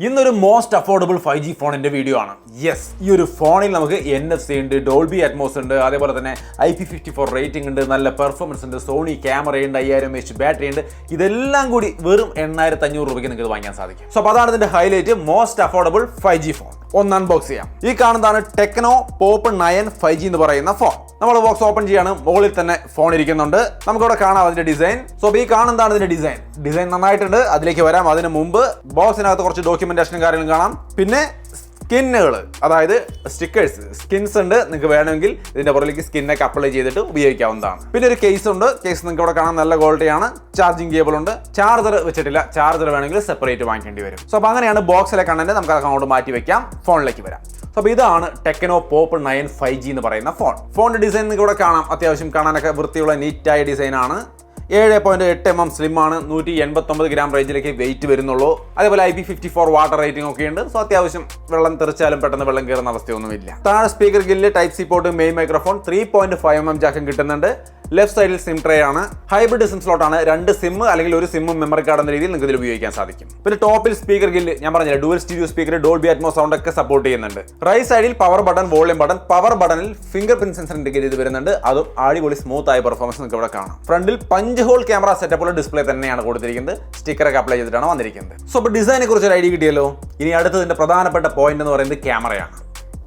ഇന്നൊരു most affordable 5G ഫോണിന്റെ video ആണ്. യെസ്, ഈ ഒരു ഫോണിൽ നമുക്ക് NFC ഉണ്ട്, ഡോൾബി അറ്റ്മോസ് ഉണ്ട്, അതേപോലെ തന്നെ IP54 റേറ്റിംഗ് ഉണ്ട്, നല്ല പെർഫോമൻസ് ഉണ്ട്, സോണി ക്യാമറയുണ്ട്, 5000 mAh ബാറ്ററി ഉണ്ട്. ഇതെല്ലാം കൂടി വെറും 8500 രൂപയ്ക്ക് നിങ്ങൾക്ക് വാങ്ങാൻ സാധിക്കും. സോ അപ്പോൾ അതാണ് ഇതിന്റെ highlight, most affordable 5G phone. ഒന്ന് അൺബോക്സ് ചെയ്യാം. ഈ കാണുന്നതാണ് ടെക്നോ പോപ്പ് 9 5G എന്ന് പറയുന്ന ഫോൺ. നമ്മൾ ബോക്സ് ഓപ്പൺ ചെയ്യാണ്. മുകളിൽ തന്നെ ഫോൺ ഇരിക്കുന്നുണ്ട്. നമുക്കിവിടെ കാണാം അതിന്റെ ഡിസൈൻ. സോ ഈ കാണുന്നതാണ് ഇതിന്റെ ഡിസൈൻ നന്നായിട്ടുണ്ട്. അതിലേക്ക് വരാം. അതിന് മുമ്പ് ബോക്സിനകത്ത് കുറച്ച് ഡോക്യുമെന്റേഷനും കാര്യങ്ങളും കാണാം. പിന്നെ സ്കിന്നുകൾ, അതായത് സ്കിൻസ് ഉണ്ട്. നിങ്ങൾക്ക് വേണമെങ്കിൽ ഇതിന്റെ പുറകിലേക്ക് സ്കിന്നൊക്കെ അപ്ലൈ ചെയ്തിട്ട് ഉപയോഗിക്കാവുന്നതാണ്. പിന്നെ ഒരു കേസ് ഉണ്ട്. കേസ് നിങ്ങൾക്ക് ഇവിടെ കാണാൻ നല്ല ക്വാളിറ്റിയാണ്. ചാർജിങ് കേബിൾ ഉണ്ട്. ചാർജർ വെച്ചിട്ടില്ല. ചാർജർ വേണമെങ്കിൽ സെപ്പറേറ്റ് വാങ്ങിക്കേണ്ടി വരും. സോ അപ്പോൾ അങ്ങനെയാണ് ബോക്സിലെ കണ്ടന്റ്. നമുക്ക് അങ്ങോട്ട് മാറ്റി വെക്കാം. ഫോണിലേക്ക് വരാം. അപ്പോൾ ഇതാണ് ടെക്നോ പോപ്പ് 9 5G എന്ന് പറയുന്ന ഫോൺ. ഫോണിന്റെ ഡിസൈൻ നിങ്ങൾക്ക് ഇവിടെ കാണാം. അത്യാവശ്യം കാണാനൊക്കെ വൃത്തിയുള്ള നീറ്റായ ഡിസൈനാണ്. 7.8 mm സ്ലിം ആണ്. 189 ഗ്രാം റേഞ്ചിലേക്ക് വെയിറ്റ് വരുന്നുള്ളൂ. അതേപോലെ IP54 വാട്ടർ റേറ്റിംഗ് ഒക്കെ ഉണ്ട്. സോ അത്യാവശ്യം വെള്ളം തെറിച്ചാലും പെട്ടെന്ന് വെള്ളം കയറുന്ന അവസ്ഥയൊന്നുമില്ല. താഴെ speaker Gill, type C port, main microphone, 3.5 mm ജാക്കും കിട്ടുന്നുണ്ട്. ലെഫ്റ്റ് സൈഡിൽ സിം ട്രേ ആണ്. ഹൈബ്രിഡ് സിം സ്ലോട്ട് ആണ്. 2 സിം അല്ലെങ്കിൽ ഒരു സിം മെമ്മറി കാർഡ് എന്ന രീതിയിൽ നിങ്ങൾക്ക് ഇതിൽ ഉപയോഗിക്കാൻ സാധിക്കും. പിന്നെ ടോപ്പിൽ സ്പീക്കർ ഗില്ല്, ഞാൻ പറഞ്ഞില്ല, dual stereo speaker, Dolby Atmos sound ഒക്കെ സപ്പോർട്ട് ചെയ്യുന്നുണ്ട്. റൈറ്റ് സൈഡിൽ power button, volume button. Power ബട്ടണിൽ ഫിംഗർ പ്രിന്റ് സെൻസർ ഇൻഡിക്കേറ്റ് ചെയ്ത് വരുന്നുണ്ട്. അതും അടിപൊളി സ്മൂത്ത് ആയ പെർഫോമൻസ് നിങ്ങൾക്ക് ഇവിടെ കാണാം. ഫ്രണ്ടിൽ 5 ഹോൾ ക്യാമറ സെറ്റപ്പുള്ള ഡിസ്പ്ലേ തന്നെയാണ് കൊടുത്തിരിക്കുന്നത്. സ്റ്റിക്കറൊക്കെ അപ്ലൈ ചെയ്തിട്ടാണ് വന്നിരിക്കുന്നത്. സോ അപ്പോൾ ഡിസൈനെ കുറിച്ച് ഒരു ഐഡിയ കിട്ടിയല്ലോ. ഇനി അടുത്തതിന്റെ പ്രധാനപ്പെട്ട പോയിന്റ് എന്ന് പറയുന്നത് ക്യാമറയാണ്.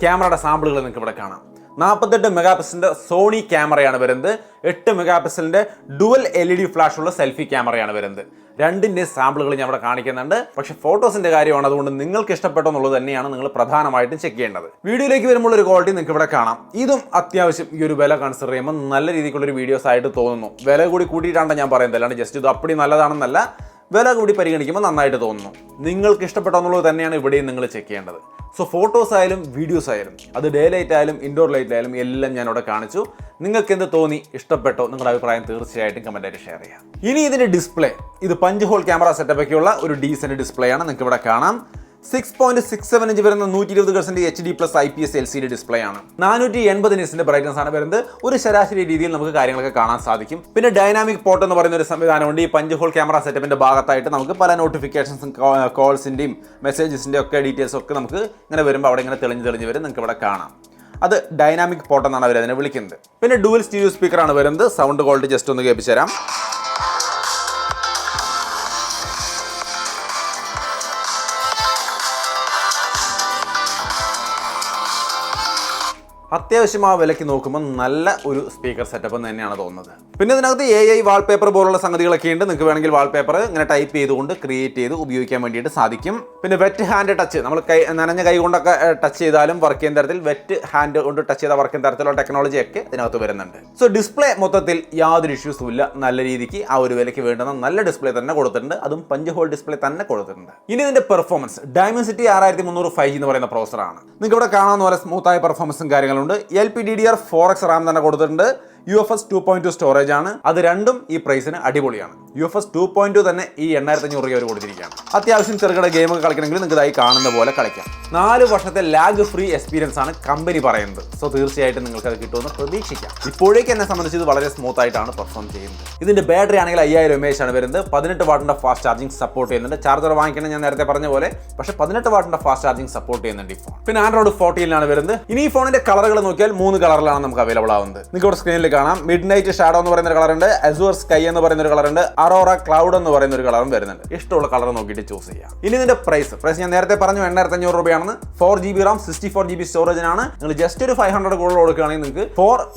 ക്യാമറയുടെ സാമ്പിളുകൾ നിങ്ങൾക്ക് ഇവിടെ കാണാം. 48 മെഗാപിക്സലിന്റെ സോണി ക്യാമറയാണ് വരുന്നത്. 8 മെഗാപിക്സലിന്റെ ഡുവൽ LED ഫ്ലാഷ് ഉള്ള സെൽഫി ക്യാമറയാണ് വരുന്നത്. രണ്ടിന്റെ സാമ്പിളുകൾ ഞാൻ ഇവിടെ കാണിക്കുന്നുണ്ട്. പക്ഷേ ഫോട്ടോസിന്റെ കാര്യമാണ്, അതുകൊണ്ട് നിങ്ങൾക്ക് ഇഷ്ടപ്പെട്ടോ എന്നുള്ളത് തന്നെയാണ് നിങ്ങൾ പ്രധാനമായിട്ടും ചെക്ക് ചെയ്യേണ്ടത്. വീഡിയോയിലേക്ക് വരുമ്പോൾ ഒരു ക്വാളിറ്റി നിങ്ങൾക്ക് ഇവിടെ കാണാം. ഇതും അത്യാവശ്യം ഈ ഒരു വില കൺസിഡർ ചെയ്യുമ്പോൾ നല്ല രീതിക്കുള്ളൊരു വീഡിയോസ് ആയിട്ട് തോന്നുന്നു. വില കൂടി കൂട്ടിയിട്ടാണ് ഞാൻ പറയുന്നത്, അല്ലാണ്ട് ജസ്റ്റ് ഇത് അപ്പടി നല്ലതാണെന്നല്ല. വില കൂടി പരിഗണിക്കുമ്പോൾ നന്നായിട്ട് തോന്നുന്നു. നിങ്ങൾക്ക് ഇഷ്ടപ്പെട്ടോ എന്നുള്ളത് തന്നെയാണ് ഇവിടെയും നിങ്ങൾ ചെക്ക് ചെയ്യേണ്ടത്. സോ ഫോട്ടോസ് ആയാലും വീഡിയോസ് ആയാലും, അത് ഡേ ലൈറ്റ് ആയാലും ഇൻഡോർ ലൈറ്റ് ആയാലും എല്ലാം ഞാൻ ഇവിടെ കാണിച്ചു. നിങ്ങൾക്ക് എന്ത് തോന്നി, ഇഷ്ടപ്പെട്ടോ, നിങ്ങളുടെ അഭിപ്രായം തീർച്ചയായിട്ടും കമൻറ്റായിട്ട് ഷെയർ ചെയ്യാം. ഇനി ഇതിൻ്റെ ഡിസ്പ്ലേ, ഇത് 5 ഹോൾ ക്യാമറ സെറ്റപ്പൊക്കെയുള്ള ഒരു ഡീസൻറ്റ് ഡിസ്പ്ലേ ആണ്. നിങ്ങൾക്ക് ഇവിടെ കാണാം. 6.67 ഇഞ്ച് വരുന്ന 120% HD+ IPS LCD ഡിസ്പ്ലേ ആണ്. 480 നിറ്റ്സിന്റെ ബ്രൈറ്റ്നസ് ആണ് വരുന്നത്. ഒരു ശരാശരി രീതിയിൽ നമുക്ക് കാര്യങ്ങളൊക്കെ കാണാൻ സാധിക്കും. പിന്നെ ഡൈനാമിക് പോർട്ട് എന്ന് പറയുന്ന ഒരു സംവിധാനമുണ്ട്. ഈ 5 ഹോൾ ക്യാമറ സെറ്റപ്പിന്റെ ഭാഗത്തായിട്ട് നമുക്ക് പല നോട്ടിഫിക്കേഷൻസും കോൾസിന്റെയും മെസ്സേജസിന്റെ ഒക്കെ ഡീറ്റെയിൽസ് ഒക്കെ നമുക്ക് ഇങ്ങനെ വരുമ്പോൾ അവിടെ ഇങ്ങനെ തെളിഞ്ഞ് വരും. നിങ്ങൾക്ക് ഇവിടെ കാണാം. അത് ഡൈനാമിക് പോർട്ട് എന്നാണ് അവർ അതിനെ വിളിക്കുന്നത്. പിന്നെ ഡുവൽ സ്റ്റീരിയോ സ്പീക്കർ ആണ് വരുന്നത്. സൗണ്ട് ക്വാളിറ്റി ജസ്റ്റ് ഒന്ന് കേൾപ്പിച്ചു തരാം. അത്യാവശ്യം ആ വിലയ്ക്ക് നോക്കുമ്പോൾ നല്ല ഒരു സ്പീക്കർ സെറ്റപ്പ് തന്നെയാണ് തോന്നുന്നത്. പിന്നെ ഇതിനകത്ത് AI വാൾപേപ്പർ പോലുള്ള സംഗതികളൊക്കെ ഉണ്ട്. നിങ്ങൾക്ക് വേണമെങ്കിൽ വാൾപേപ്പർ ഇങ്ങനെ ടൈപ്പ് ചെയ്തുകൊണ്ട് ക്രിയേറ്റ് ചെയ്ത് ഉപയോഗിക്കാൻ വേണ്ടിയിട്ട് സാധിക്കും. പിന്നെ വെറ്റ് ഹാൻഡ് ടച്ച്, നമ്മൾ നനഞ്ഞ കൈ കൊണ്ടൊക്കെ ടച്ച് ചെയ്താലും വർക്ക് ചെയ്യുന്ന തരത്തിൽ, വെറ്റ് ഹാൻഡ് കൊണ്ട് ടച്ച് ചെയ്താൽ വർക്ക് ചെയ്യുന്ന തരത്തിലുള്ള ടെക്നോളജിയൊക്കെ ഇതിനകത്ത് വരുന്നുണ്ട്. സോ ഡിസ്പ്ലേ മൊത്തത്തിൽ യാതൊരു ഇഷ്യൂസും ഇല്ല. നല്ല രീതിക്ക് ആ ഒരു വിലയ്ക്ക് വേണ്ടുന്ന നല്ല ഡിസ്പ്ലേ തന്നെ കൊടുത്തിട്ടുണ്ട്. അതും 5 ഹോൾ ഡിസ്പ്ലേ തന്നെ കൊടുത്തിട്ടുണ്ട്. ഇനി ഇതിന്റെ പെർഫോമൻസ്, Dimensity 6300 5G എന്ന് പറയുന്ന പ്രോസറാണ്. നിങ്ങൾക്ക് ഇവിടെ കാണാവുന്ന പോലെ സ്മൂത്തായ പെർഫോമൻസും കാര്യങ്ങളുണ്ട്. LPDDR4X RAM തന്നെ കൊടുത്തിട്ടുണ്ട്. UFS 2.2 സ്റ്റോറേജ് ആണ്. അത് രണ്ടും ഈ പ്രൈസിന് അടിപൊളിയാണ്. UFS 2.2 തന്നെ ഈ 8500 രൂപ കൊടുത്തിരിക്കുകയാണ്. അത്യാവശ്യം ചെറുകിട ഗെയിമൊക്കെ കളിക്കണമെങ്കിൽ നിങ്ങൾക്ക് ഇതായി കാണുന്ന പോലെ കളിക്കാം. 4 വർഷത്തെ ലാഗ് ഫ്രീ എക്സ്പീരിയൻസ് ആണ് കമ്പനി പറയുന്നത്. സോ തീർച്ചയായിട്ടും നിങ്ങൾക്ക് അത് കിട്ടുമെന്ന് പ്രതീക്ഷിക്കാം. ഇപ്പോഴേക്ക് എന്നെ സംബന്ധിച്ച് ഇത് വളരെ സ്മൂത്ത് ആയിട്ടാണ് പെർഫോം ചെയ്യുന്നത്. ഇതിന്റെ ബാറ്ററി ആണെങ്കിൽ 5000 mAh ആണ് വരുന്നത്. 18 വാട്ടിന്റെ ഫാസ്റ്റ് ചാർജിങ് സപ്പോർട്ട് ചെയ്യുന്നുണ്ട്. ചാർജർ വാങ്ങിക്കണം ഞാൻ നേരത്തെ പറഞ്ഞ പോലെ. പക്ഷേ 18 വാട്ടിന്റെ ഫാസ്റ്റ് ചാർജിങ് സപ്പോർട്ട് ചെയ്യുന്നുണ്ട് ഈ ഫോൺ. പിന്നെ Android 14 വരുന്നത്. ഇനി ഈ ഫോണിന്റെ കളറുകൾ നോക്കിയാൽ 3 കളറിലാണ് നമുക്ക് അവൈലബിൾ ആവുന്നത്. നിങ്ങൾക്ക് ഇവിടെ സ്ക്രീനിൽ കാണാം. മിഡ് നൈറ്റ് ഷാഡോ എന്ന് പറയുന്ന ഒരു കളറുണ്ട്, അസൂർ സ്കൈ എന്ന് പറയുന്ന ഒരു കളറുണ്ട്, അറോറ ക്ലൗഡ് എന്ന് പറയുന്ന ഒരു കളറും വരുന്നുണ്ട്. ഇഷ്ടമുള്ള കളർ നോക്കിയിട്ട് ചൂസ് ചെയ്യാം. ഇനി ഇതിന്റെ പ്രൈസ് ഞാൻ നേരത്തെ പറഞ്ഞു 8500 രൂപയാണെന്ന്. 4GB RAM 64GB സ്റ്റോറേജിനാണ്. നിങ്ങൾ ജസ്റ്റ് ഒരു 500 കൂടുതൽ കൊടുക്കുകയാണെങ്കിൽ നിങ്ങൾക്ക്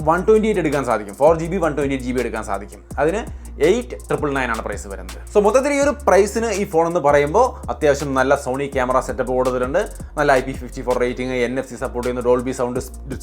128 എടുക്കാൻ സാധിക്കും. 4GB 128GB എടുക്കാൻ സാധിക്കും. അതിന് 8999 ആണ് പ്രൈസ് വരുന്നത്. സോ മൊത്തത്തിൽ ഈ ഒരു പ്രൈസിന് ഈ ഫോൺ എന്ന് പറയുമ്പോൾ അത്യാവശ്യം നല്ല സോണി ക്യാമറ സെറ്റപ്പ് കൊടുത്തിട്ടുണ്ട്. നല്ല IP54 റേറ്റിംഗ്, NFC സപ്പോർട്ട് ചെയ്യുന്ന Dolby sound,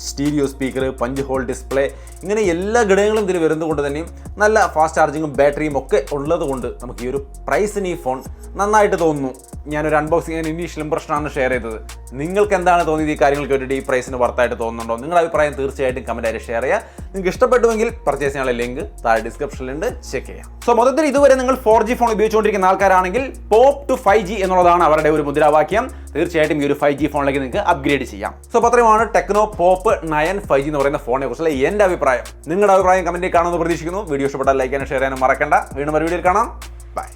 stereo speaker, 5 whole display, ഇങ്ങനെ എല്ലാ ഘടകങ്ങളും ഇതിൽ വരുന്നതുകൊണ്ട് തന്നെയും നല്ല ഫാസ്റ്റ് ചാർജിങ്ങും ബാറ്ററിയും ഒക്കെ ഉള്ളത് കൊണ്ട് നമുക്ക് ഈ ഒരു പ്രൈസിന് ഈ ഫോൺ നന്നായിട്ട് തോന്നുന്നു. ഞാനൊരു അൺബോക്സിംഗ് ഇനീഷ്യൽ ഇംപ്രഷനാണ് ഷെയർ ചെയ്തത്. നിങ്ങൾക്ക് എന്താണ് തോന്നിയത്? ഈ കാര്യങ്ങൾ കേട്ടിട്ട് ഈ പ്രൈസിന് വർത്തായിട്ട് തോന്നുന്നുണ്ടോ? നിങ്ങളുടെ അഭിപ്രായം തീർച്ചയായിട്ടും കമൻറ്റായിട്ട് ഷെയർ ചെയ്യുക. നിങ്ങൾക്ക് ഇഷ്ടപ്പെട്ടുവെങ്കിൽ പർച്ചേസ് ചെയ്യാനുള്ള ലിങ്ക് താഴെ ഡിസ്ക്രിപ്ഷനിലുണ്ട്, ചെക്ക് ചെയ്യാം. സോ മൊത്തത്തിൽ ഇതുവരെ നിങ്ങൾ 4G ഫോൺ ഉപയോഗിച്ചുകൊണ്ടിരിക്കുന്ന ആൾക്കാരാണെങ്കിൽ പോപ്പ് ടു 5G എന്നുള്ളതാണ് അവരുടെ ഒരു മുദ്രാവാക്യം. തീർച്ചയായിട്ടും ഈ ഒരു 5G ഫോണിലേക്ക് നിങ്ങൾക്ക് അപ്ഗ്രേഡ് ചെയ്യാം. സോ അത്രയുമാണ് ടെക്നോ പോപ്പ് 9 5G എന്ന് പറയുന്ന ഫോണിനെ കുറിച്ചുള്ള എൻ്റെ അഭിപ്രായം. നിങ്ങളുടെ അഭിപ്രായം കമൻറ്റിൽ കാണുമെന്ന് പ്രതീക്ഷിക്കുന്നു. വീഡിയോ ഇഷ്ടപ്പെട്ടാൽ ലൈക്ക് ചെയ്യാനും ഷെയർ ചെയ്യാനും മറക്കണ്ട. വീണ്ടും ഒരു വീഡിയോയിൽ കാണാം. ബൈ.